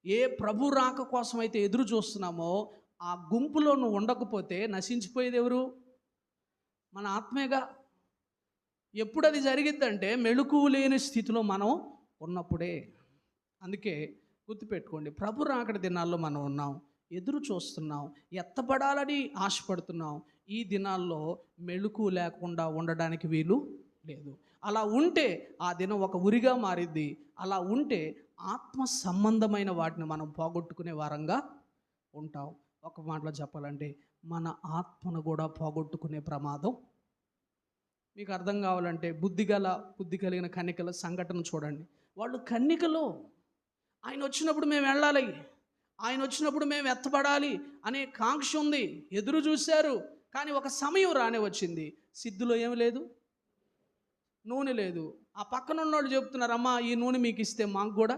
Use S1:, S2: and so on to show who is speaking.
S1: ఏ ప్రభు రాక కోసం అయితే ఎదురు చూస్తున్నామో ఆ గుంపులో నువ్వు ఉండకపోతే నశించిపోయేది ఎవరు? మన ఆత్మేగా. ఎప్పుడు అది జరిగిద్దంటే మెళకువ లేని స్థితిలో మనం ఉన్నప్పుడే. అందుకే గుర్తుపెట్టుకోండి, ప్రభు రాకడ దినాల్లో మనం ఉన్నాం, ఎదురు చూస్తున్నాం, ఎత్తబడాలని ఆశపడుతున్నాం. ఈ దినాల్లో మెళకువ లేకుండా ఉండడానికి వీలు లేదు. అలా ఉంటే ఆ దినం ఒక ఉరిగా మారిద్ది. అలా ఉంటే ఆత్మ సంబంధమైన వాటిని మనం పోగొట్టుకునే వారంగా ఉంటాం. ఒక మాటలో చెప్పాలంటే మన ఆత్మను కూడా పోగొట్టుకునే ప్రమాదం. మీకు అర్థం కావాలంటే బుద్ధి కలిగిన కన్యకల సంఘటన చూడండి. వాళ్ళు కన్యకలు, ఆయన వచ్చినప్పుడు మేము వెళ్ళాలి, ఆయన వచ్చినప్పుడు మేము ఎత్తబడాలి అనే కాంక్ష ఉంది. ఎదురు చూశారు. కానీ ఒక సమయం రానే వచ్చింది. సిద్ధులో ఏమి లేదు, నూనె లేదు. ఆ పక్కన ఉన్నోళ్ళు చెప్తున్నారు, అమ్మా ఈ నూనె మీకు ఇస్తే మాకు కూడా